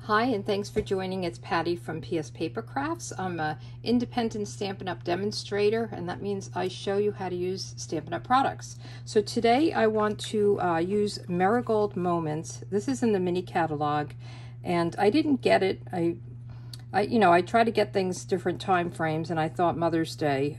Hi, and thanks for joining. It's Patty from pspapercrafts. I'm an independent Stampin' Up! Demonstrator, and that means I show you how to use Stampin' Up! Products. So today I want to use Marigold Moments. This is in the mini catalog, and I didn't get it. I try to get things different time frames, and I thought Mother's Day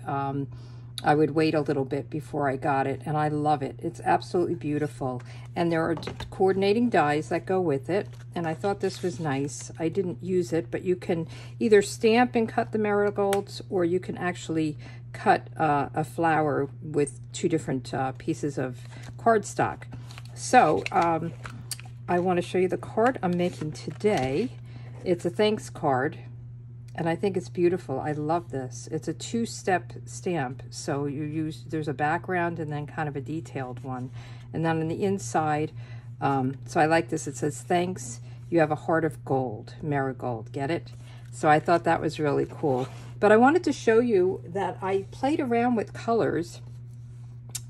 I would wait a little bit before I got it, and I love it. It's absolutely beautiful, and there are coordinating dies that go with it, and I thought this was nice. I didn't use it, but you can either stamp and cut the marigolds, or you can actually cut a flower with two different pieces of cardstock. So I want to show you the card I'm making today. It's a thanks card, and I think it's beautiful. I love this. It's a two-step stamp. So there's a background and then kind of a detailed one. And then on the inside, so I like this. It says, thanks, you have a heart of gold, marigold, get it? So I thought that was really cool. But I wanted to show you that I played around with colors,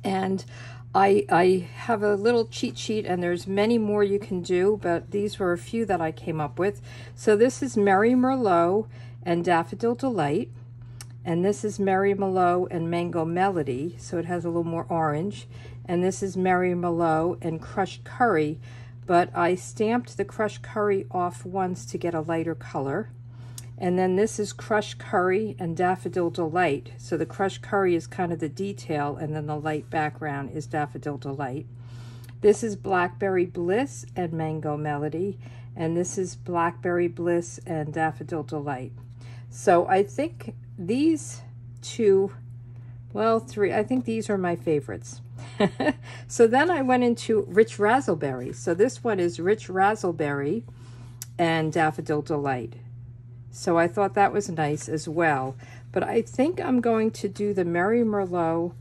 and I have a little cheat sheet, and there's many more you can do, but these were a few that I came up with. So this is Merry Merlot and Daffodil Delight, and this is Merry Merlot and Mango Melody, so it has a little more orange, and this is Merry Merlot and Crushed Curry, but I stamped the Crushed Curry off once to get a lighter color. And then this is Crushed Curry and Daffodil Delight, so the Crushed Curry is kind of the detail, and then the light background is Daffodil Delight. This is Blackberry Bliss and Mango Melody, and this is Blackberry Bliss and Daffodil Delight. So I think these two, well, three, I think these are my favorites. So then I went into Rich Razzleberry. So this one is Rich Razzleberry and Daffodil Delight. So I thought that was nice as well. But I think I'm going to do the Merry Merlot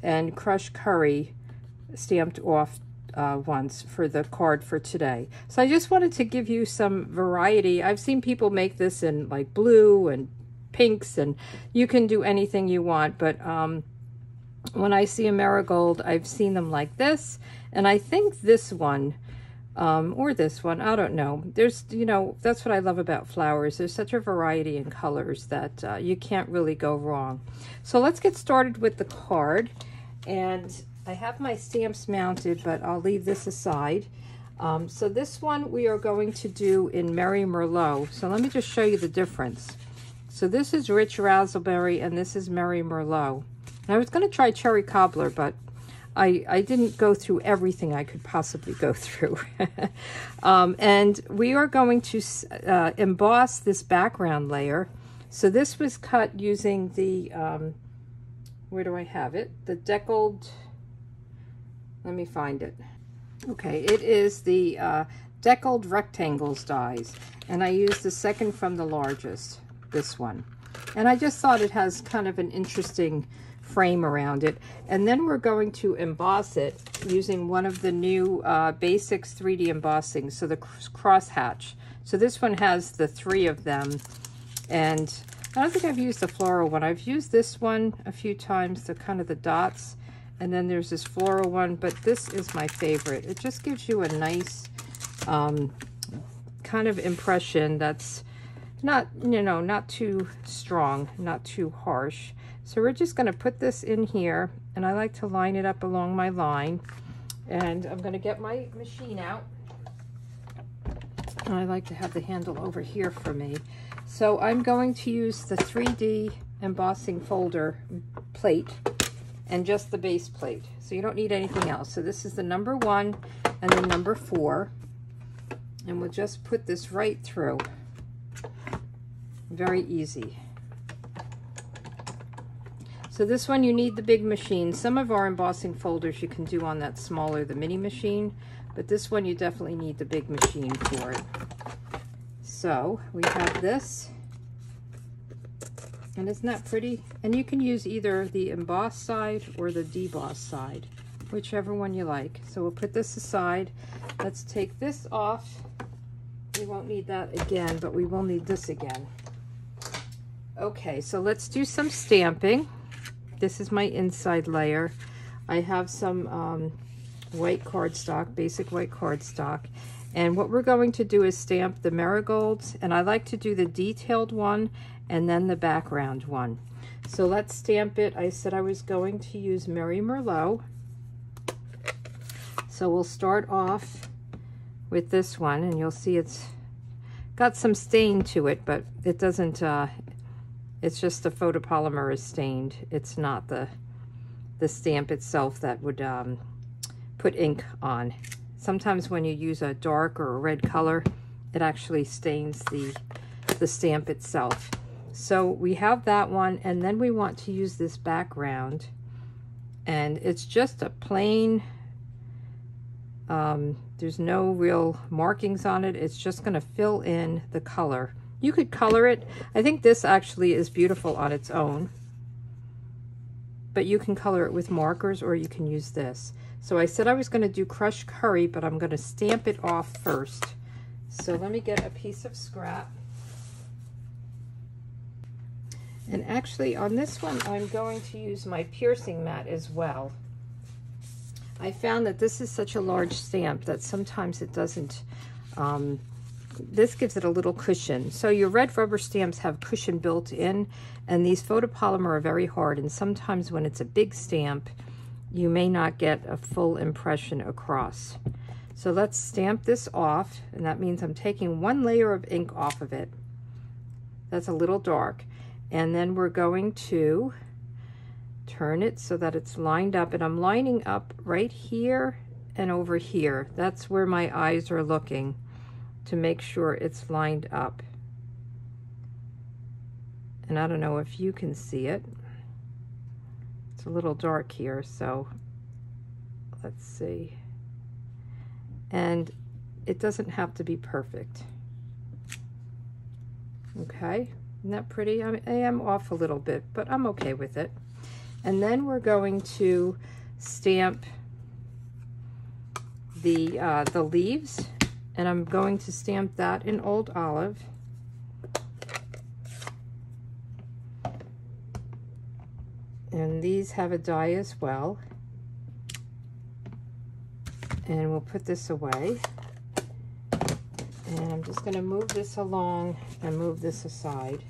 and Crushed Curry stamped off once for the card for today. So I just wanted to give you some variety. I've seen people make this in like blue and pinks, and you can do anything you want, but when I see a marigold, I've seen them like this, and I think this one or this one, I don't know. There's, that's what I love about flowers. There's such a variety in colors that you can't really go wrong. So let's get started with the card, and I have my stamps mounted, but I'll leave this aside. So this one we are going to do in Merry Merlot. So let me just show you the difference. So this is Rich Razzleberry, and this is Merry Merlot. And I was going to try Cherry Cobbler, but I didn't go through everything I could possibly go through. And we are going to emboss this background layer. So this was cut using the, where do I have it? The deckled, let me find it. Okay, it is the deckled rectangles dies. And I used the second from the largest, this one. And I just thought it has kind of an interesting frame around it. And then we're going to emboss it using one of the new Basics 3D embossing, so the crosshatch. So this one has the three of them, and I don't think I've used the floral one. I've used this one a few times, the kind of the dots, and then there's this floral one, but this is my favorite. It just gives you a nice kind of impression that's not, not too strong, not too harsh. So we're just going to put this in here, and I like to line it up along my line. And I'm going to get my machine out. And I like to have the handle over here for me. So I'm going to use the 3D embossing folder plate and just the base plate. So you don't need anything else. So this is the number 1 and the number 4. And we'll just put this right through. Very easy. So this one you need the big machine. Some of our embossing folders you can do on that smaller, the mini machine, but this one you definitely need the big machine for it. So we have this, and isn't that pretty? And you can use either the embossed side or the debossed side, whichever one you like. So we'll put this aside. Let's take this off. We won't need that again, but we will need this again. Okay, so let's do some stamping. This is my inside layer. I have some white cardstock, basic white cardstock, And what we're going to do is stamp the marigolds, and I like to do the detailed one and then the background one. So let's stamp it. I said I was going to use Merry Merlot. So we'll start off with this one, and you'll see it's got some stain to it, but it doesn't, it's just the photopolymer is stained. It's not the stamp itself that would put ink on. Sometimes when you use a dark or a red color, it actually stains the stamp itself. So we have that one, and then we want to use this background, and it's just a plain, there's no real markings on it. It's just going to fill in the color. You could color it. I think this actually is beautiful on its own, but you can color it with markers, or you can use this. So I said I was going to do crushed curry, but I'm going to stamp it off first. So let me get a piece of scrap. And actually on this one, I'm going to use my piercing mat as well. I found that this is such a large stamp that sometimes it doesn't, this gives it a little cushion. So your red rubber stamps have cushion built in, and these photopolymer are very hard, and sometimes when it's a big stamp, you may not get a full impression across. So let's stamp this off, and that means I'm taking one layer of ink off of it. That's a little dark. And then we're going to turn it so that it's lined up, and I'm lining up right here and over here. That's where my eyes are looking, to make sure it's lined up. And I don't know if you can see it. It's a little dark here, so let's see. And it doesn't have to be perfect. Okay. Isn't that pretty? I am off a little bit, but I'm okay with it. And then we're going to stamp the leaves, and I'm going to stamp that in Old Olive. And these have a die as well. And we'll put this away. And I'm just going to move this along and move this aside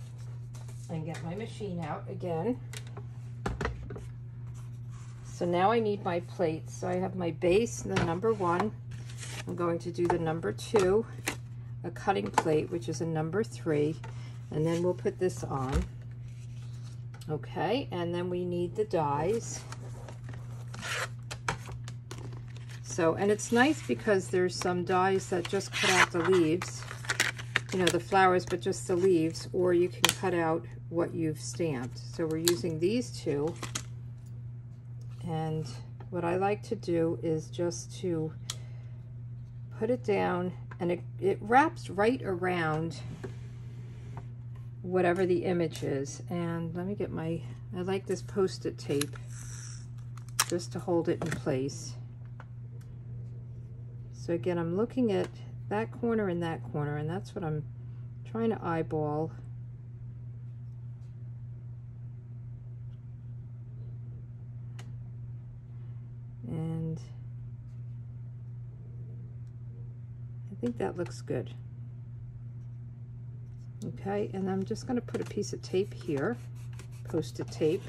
and get my machine out again. So now I need my plates. So I have my base, the number 1. I'm going to do the number 2, a cutting plate, which is a number 3, and then we'll put this on. Okay, and then we need the dies. So, and it's nice because there's some dies that just cut out the leaves, you know, the flowers, but just the leaves, or you can cut out what you've stamped. So we're using these two, and what I like to do is just to put it down, and it wraps right around whatever the image is. And let me get I like this Post-it tape just to hold it in place. So again, I'm looking at that corner and that corner, and that's what I'm trying to eyeball. And I think that looks good. Okay, and I'm just going to put a piece of tape here, Post-it tape,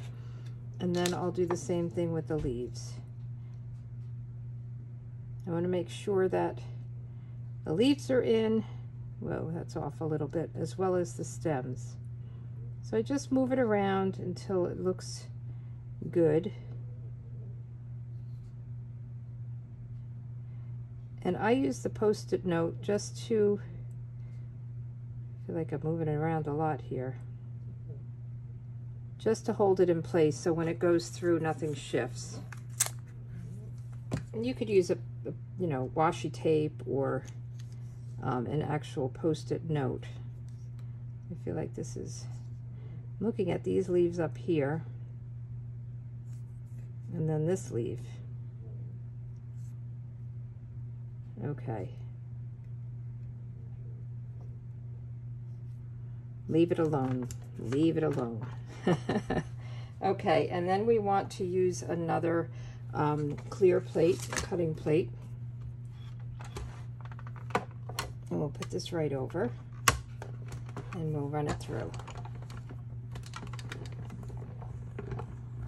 and then I'll do the same thing with the leaves. I want to make sure that the leaves are in. Whoa, that's off a little bit, as well as the stems. So I just move it around until it looks good. And I use the Post-it note just to, I feel like I'm moving it around a lot here, just to hold it in place so when it goes through, nothing shifts. And you could use a you know, washi tape or an actual Post-it note. I feel like this is, I'm looking at these leaves up here, and then this leaf. Okay. Leave it alone. Leave it alone. Okay, and then we want to use another clear plate, cutting plate. And we'll put this right over and we'll run it through.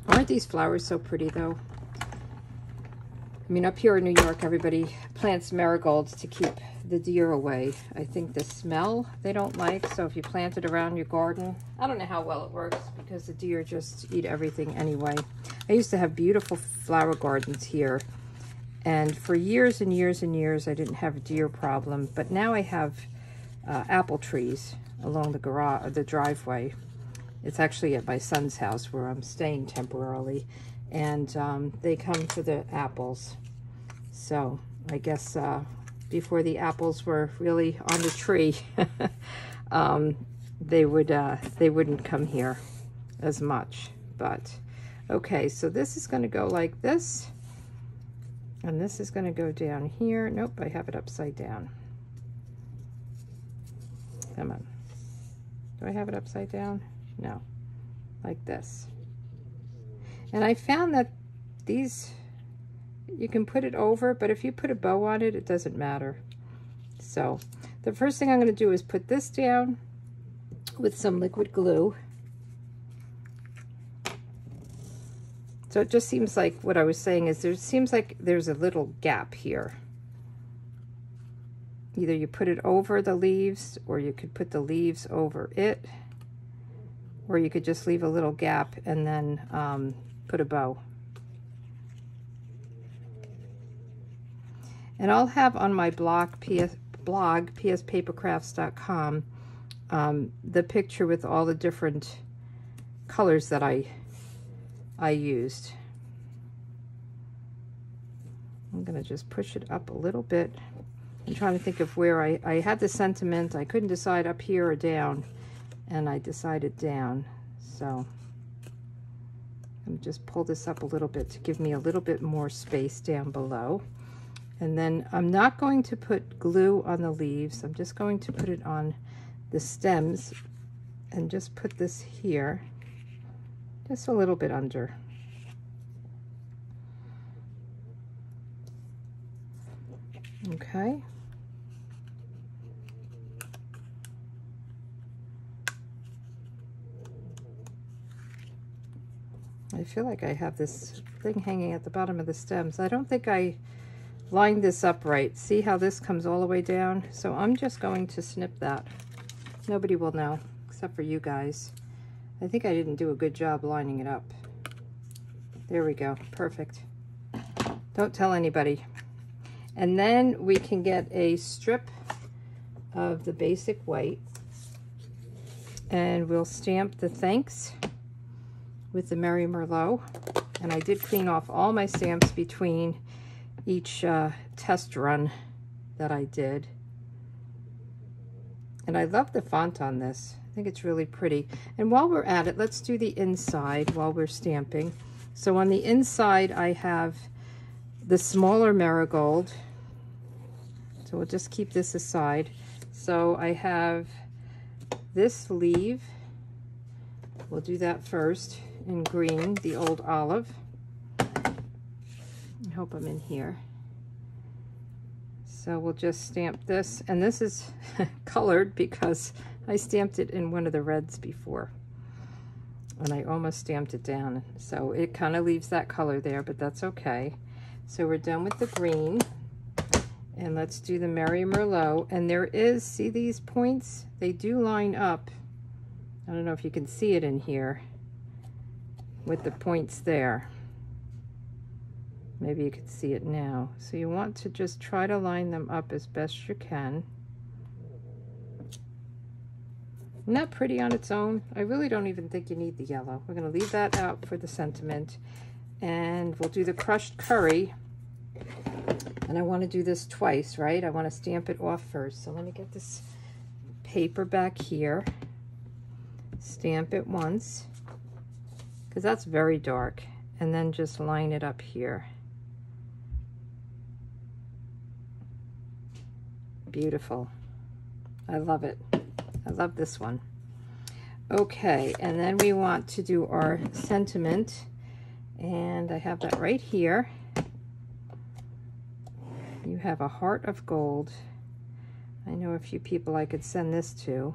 Aren't these flowers so pretty though? I mean, up here in New York, everybody plants marigolds to keep the deer away. I think the smell they don't like, so if you plant it around your garden, I don't know how well it works because the deer just eat everything anyway. I used to have beautiful flower gardens here, and for years and years and years, I didn't have a deer problem, but now I have apple trees along the garage, the driveway. It's actually at my son's house where I'm staying temporarily, and they come for the apples. So I guess before the apples were really on the tree, they wouldn't come here as much. But okay, so this is going to go like this, and this is going to go down here. Nope, I have it upside down. Come on. Do I have it upside down? No, like this. And I found that these, you can put it over, but if you put a bow on it, it doesn't matter. So the first thing I'm going to do is put this down with some liquid glue. So it just seems like, what I was saying is, there seems like there's a little gap here. Either you put it over the leaves, or you could put the leaves over it, or you could just leave a little gap and then put a bow. And I'll have on my blog, pspapercrafts.com, the picture with all the different colors that I used. I'm going to just push it up a little bit. I'm trying to think of where I had the sentiment. I couldn't decide up here or down, and I decided down. So I'm just pull this up a little bit to give me a little bit more space down below. And then I'm not going to put glue on the leaves. I'm just going to put it on the stems and just put this here, just a little bit under. Okay. I feel like I have this thing hanging at the bottom of the stems. I don't think I lined this up right. See how this comes all the way down? So I'm just going to snip that. Nobody will know, except for you guys. I think I didn't do a good job lining it up. There we go, perfect. Don't tell anybody. And then we can get a strip of the basic white, and we'll stamp the thanks with the Merry Merlot. And I did clean off all my stamps between each test run that I did. And I love the font on this. I think it's really pretty. And while we're at it, let's do the inside while we're stamping. So on the inside, I have the smaller marigold. So we'll just keep this aside. So I have this leaf. We'll do that first in green, the old olive. I hope I'm in here. So we'll just stamp this, and this is colored because I stamped it in one of the reds before, and I almost stamped it down, so it kind of leaves that color there, but that's okay. So we're done with the green, and let's do the Merry Merlot. And there is, see these points? They do line up. I don't know if you can see it in here with the points there. Maybe you can see it now. So you want to just try to line them up as best you can. Isn't that pretty on its own? I really don't even think you need the yellow. We're going to leave that out for the sentiment. And we'll do the crushed curry. And I want to do this twice, right? I want to stamp it off first. So let me get this paper back here. Stamp it once, because that's very dark. And then just line it up here. Beautiful. I love it. I love this one. Okay, and then we want to do our sentiment, and I have that right here. You have a heart of gold. I I know a few people I could send this to.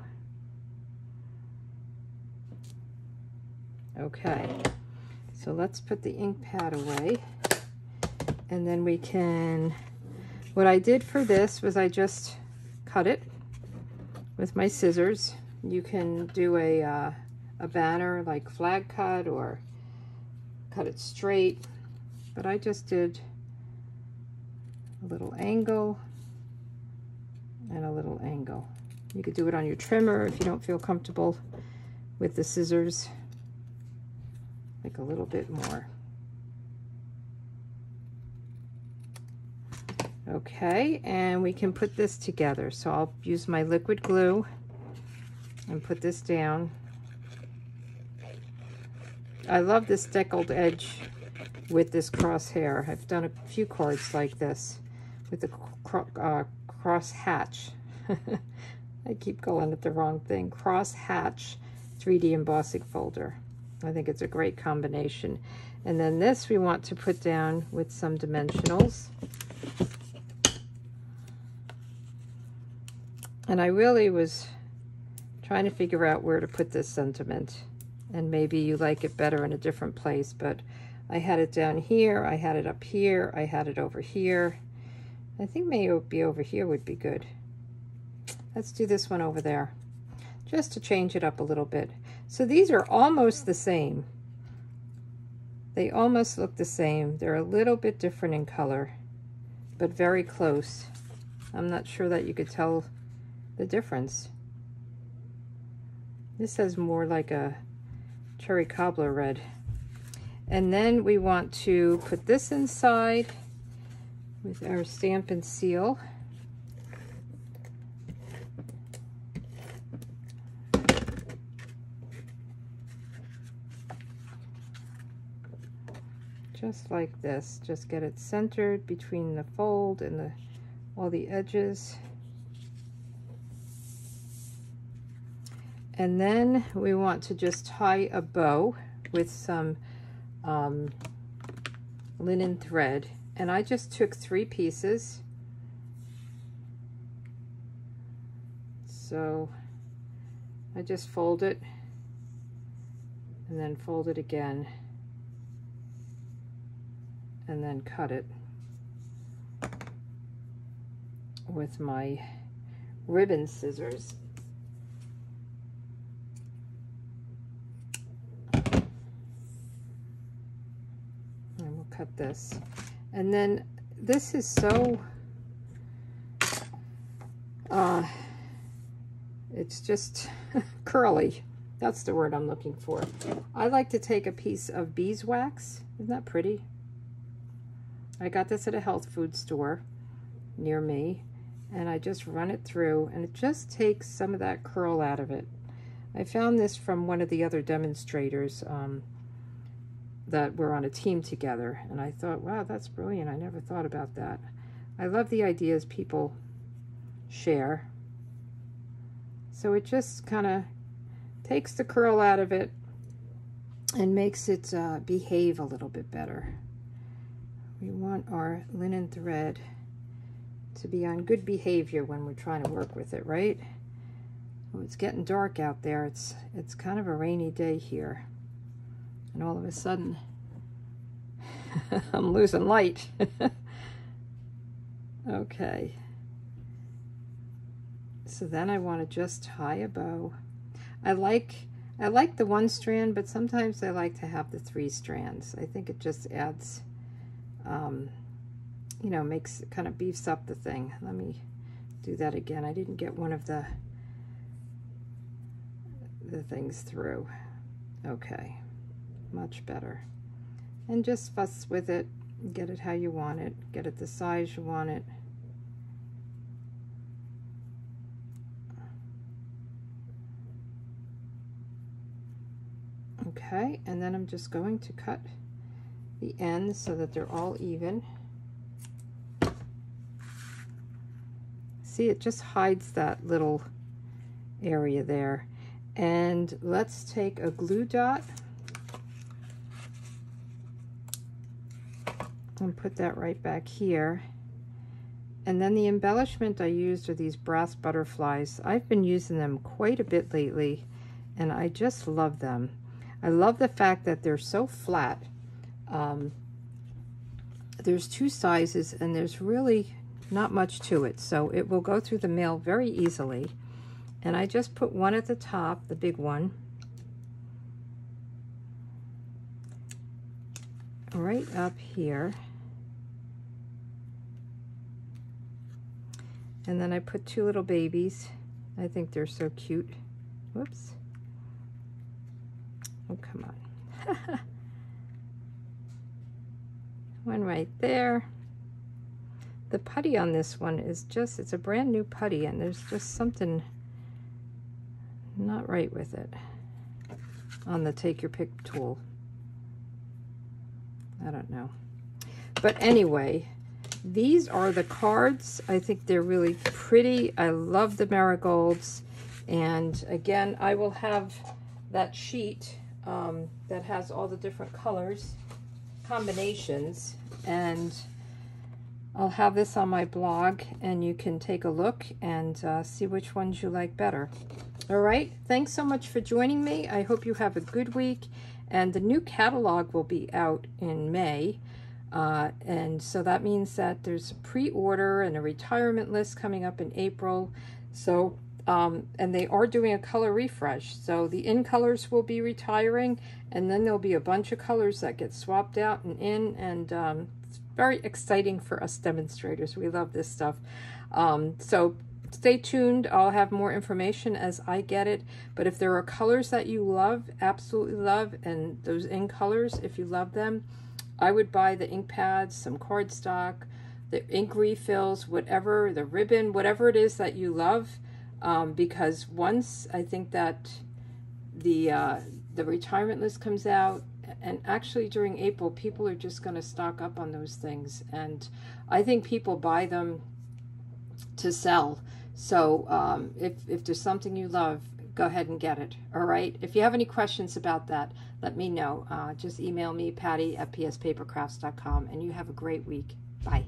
Okay, so let's put the ink pad away, and then we can, what I did for this was I just cut it with my scissors. You can do a banner like flag cut or cut it straight, but I just did a little angle and a little angle. You could do it on your trimmer if you don't feel comfortable with the scissors. Like a little bit more. Okay, and we can put this together. So I'll use my liquid glue and put this down. I love this deckled edge with this crosshair. I've done a few cards like this with the cross hatch. I keep calling it the wrong thing. Cross hatch 3D embossing folder. I think it's a great combination. And then this we want to put down with some dimensionals. And I really was trying to figure out where to put this sentiment. And maybe you like it better in a different place, but I had it down here, I had it up here, I had it over here. I think maybe it would be over here would be good. Let's do this one over there, just to change it up a little bit. So these are almost the same. They almost look the same. They're a little bit different in color, but very close. I'm not sure that you could tell the difference. This has more like a cherry cobbler red. And then we want to put this inside with our stamp and seal. Just like this. Just get it centered between the fold and all the edges. And then we want to just tie a bow with some linen thread. And I just took 3 pieces. So I just fold it and then fold it again and then cut it with my ribbon scissors. Cut this, and then this is so it's just curly. That's the word I'm looking for. I like to take a piece of beeswax. Isn't that pretty? I got this at a health food store near me, and I just run it through, and it just takes some of that curl out of it. I found this from one of the other demonstrators that we're on a team together, and I thought, wow, that's brilliant. I never thought about that. I love the ideas people share. So it just kind of takes the curl out of it and makes it behave a little bit better. We want our linen thread to be on good behavior when we're trying to work with it, right? Well, it's getting dark out there. It's kind of a rainy day here. And all of a sudden, I'm losing light. Okay. So then I want to just tie a bow. I like the 1 strand, but sometimes I like to have the 3 strands. I think it just adds, you know, kind of beefs up the thing. Let me do that again. I didn't get one of the things through. Okay. Much better. And just fuss with it, get it how you want it, get it the size you want it. Okay, and then I'm just going to cut the ends so that they're all even. See, it just hides that little area there. And let's take a glue dot and put that right back here. And then the embellishment I used are these brass butterflies. I've been using them quite a bit lately, and I just love them. I love the fact that they're so flat. There's 2 sizes, and there's really not much to it, so it will go through the mail very easily. And I just put one at the top, the big one, right up here. And then I put 2 little babies. I think they're so cute. Whoops. Oh, come on. One right there. The putty on this one is just, it's a brand new putty, and there's just something not right with it on the take your pick tool. I don't know. But anyway, these are the cards. I think they're really pretty. I love the marigolds. And again, I will have that sheet that has all the different colors, combinations, and I'll have this on my blog, and you can take a look and see which ones you like better. All right, thanks so much for joining me. I hope you have a good week, and the new catalog will be out in May. And so that means that there's a pre-order and a retirement list coming up in April. So, and they are doing a color refresh. So the in colors will be retiring, and then there'll be a bunch of colors that get swapped out and in, and it's very exciting for us demonstrators. We love this stuff. So stay tuned. I'll have more information as I get it. But if there are colors that you love, absolutely love, and those in colors, if you love them, I would buy the ink pads, some cardstock, the ink refills, whatever, the ribbon, whatever it is that you love, because once I think that the retirement list comes out, and actually during April, people are just going to stock up on those things, and I think people buy them to sell. So if there's something you love, go ahead and get it. All right. If you have any questions about that, let me know. Just email me, Patty at pspapercrafts.com, and you have a great week. Bye.